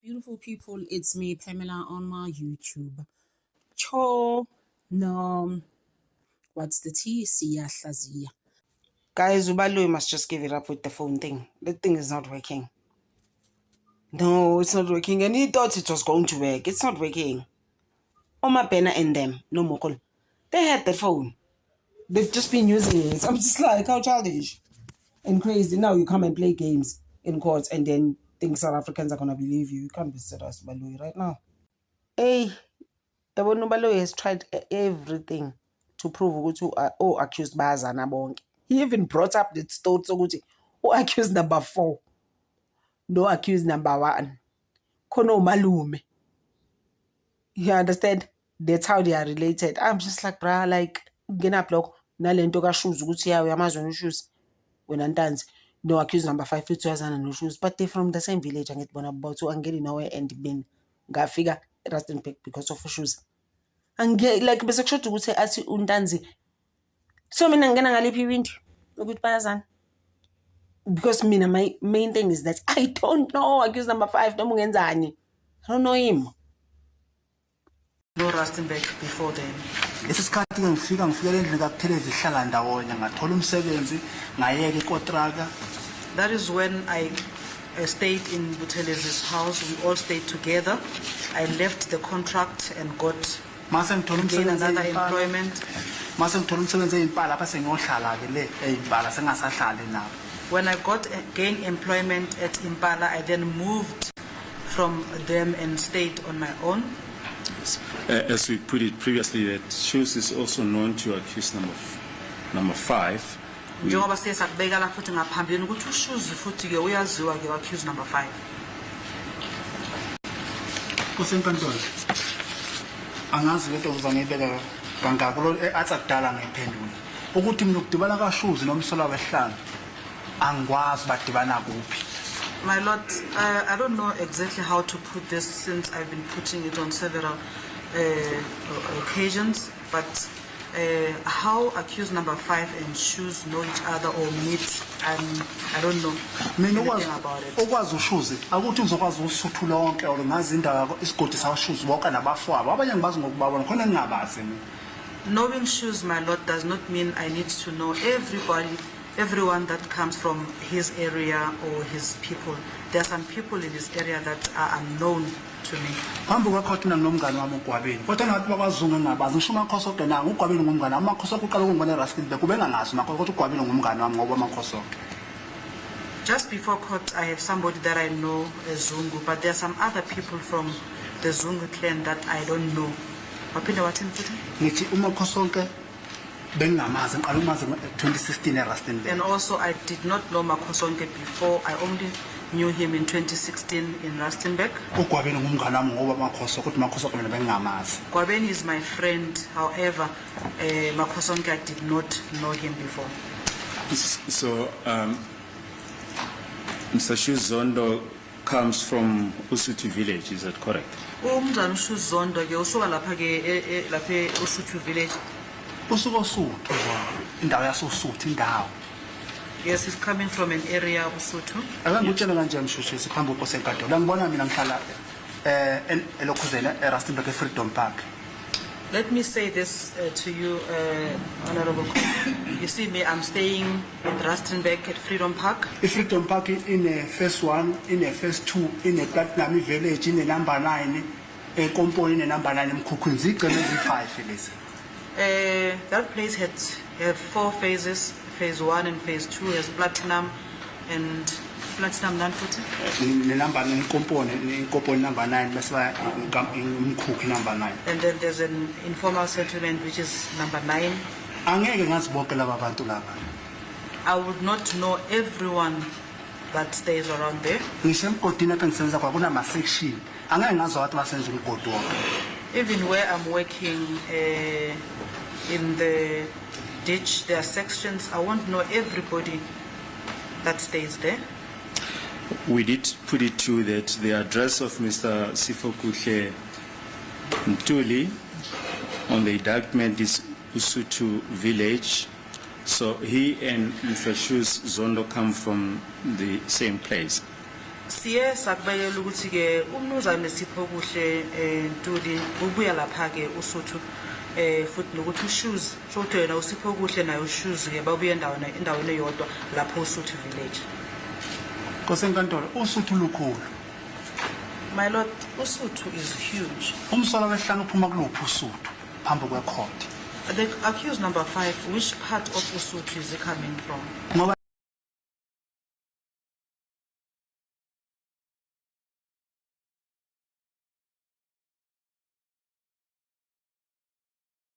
Beautiful people, it's me, Pamela, on my YouTube. Cho, no, what's the T? Siya. Guys, Ubalo must just give it up with the phone thing. The thing is not working. No, it's not working. And he thought it was going to work. It's not working. Oma Pena and them, no more call. They had the phone. They've just been using it. I'm just like, how childish and crazy. Now you come and play games in courts and then think South Africans are going to believe you. You can't be serious, Ubalo, right now. Hey, Nobalo has tried everything to prove who accused bayazana bonke. He even brought up the thoughts who accused number 4, no accused number 1. Kono malume. You understand? That's how they are related. I'm just like, bruh, like, get up, look. Nalento ka shoes ukuthi yawe amazwe no shoes. Wena ntanzi, no accused number 5 futhi uyazana no shoes, but they're from the same village. Angithi bona about to angeli nowhere and ben ngafika eRustenburg because of shoes. Like bese kushoda ukuthi athi untanzi. So mina ngena ngaliphi iwindi ukuthi bayazana. Because mina my main thing is that I don't know accused number 5 noma ungenzani. I don't know him. No Rustenburg before then. Lesikhathi ngifika endlini kaPhelezi ihlala ndawonye ngathola umsebenzi ngayeka ikontraka. That is when I stayed in Buthelezi's house. We all stayed together. I left the contract and got again another employment. When I got gain employment at Impala, I then moved from them and stayed on my own. As we put it previously, that Shoes is also known to accuse number 5. Njengoba sesakubeka la futhi ngaphambili ukuthi uShoes futhi ke uyaziwa ke accuse number 5. Kusenkantolo. Angazi lento uzangibeka kangakho athi akudala ngiphendula. Ukuthi mina ukudibana kaShoes nomsola wehlanga angikwazi badibana kuphi. My Lord, I don't know exactly how to put this since I've been putting it on several occasions, but how accused number 5 and Shoes know each other or meet, I don't know anything about it. Okwazi uShoes akuthi ngizokwazi usuthu lonke or ngazi indawo isigodi saShoes bonke nabafowabo abanye ngibazi ngokubabona khona ngingabazi mina. Knowing Shoes, my Lord, does not mean I need to know everyone that comes from his area or his people. There are some people in this area that are unknown to me. Hambo kwakho nomngane wami uGwabeni. Kodwa nathi bakwaZungu ngabazi ngisho uMakhosoke na uGwabeni ngumngane. uMakhosoke uqala ukungibona eRustenburg kubenga ngazi makho kodwa uGwabeni ngumngane wami ngoba uMakhosoke. Just before court, I have somebody that I know as Zungu, but there are some other people from the Zungu clan that I don't know. Waphinda wathini futhi? Ngithi uMakhosoke bengingamazi ngiqala umazi 2016 eRustenburg. And also I did not know Makhosonke before. I only knew him in 2016 in Rustenburg. uGwabeni ngumngane wami ngoba Makhosoke ukuthi Makhosoke mina bengingamazi. Gwabeni is my friend. However, Makhosonke I did not know him before. So, Mr. Shoes Zondo comes from Usuthu village, is that correct? Umzana uShoes Zondo ke usuka lapha ke lapha eUsuthu village. Usuka uSuthu indawo yasoSuthu indawo. Yes, he's coming from an area of Usuthu. Akangutshela kanjani Shoes siphamba uPosenkado. La ngibona mina ngihlala eLokhuzela eRustenburg eFreedom Park. Let me say this to you, Honorable. You see me, I'm staying in Rustenburg at Freedom Park. Freedom Park in a phase 1, in a phase 2, in a Platinum village, in a number 9, a compound in a number 9, Kukunzi, 5 listen. That place had 4 phases. Phase 1 and phase 2 has platinum and platinum non-footing. The number 9 compound number 9, that's why I'm cooking number 9. And then there's an informal settlement which is number 9. I would not know everyone that stays around there. Even where I'm working in the ditch, there are sections. I won't know everybody that stays there. We did put it to that the address of Mr. Sifokuhle Ntuli on the indictment is Usuthu village. So he and Mr. Shoes Zondo come from the same place. siye sakubekela ukuthi ke umnumzane Sipho Kuhle Ntuli ubuya lapha ke uSuthu futhi nokuthi ushoes shothi yena uSipho Kuhle naye ushoes ke babuye endaweni eyodwa lapho uSuthu village. Nkosenkantolo uSuthu lukhulu. My lord, uSuthu is huge. Umsolo wehlanu uphuma kuluphi uSuthu phambi kwecourt? The accused number 5, which part of Usuthu is he coming from? Ngoba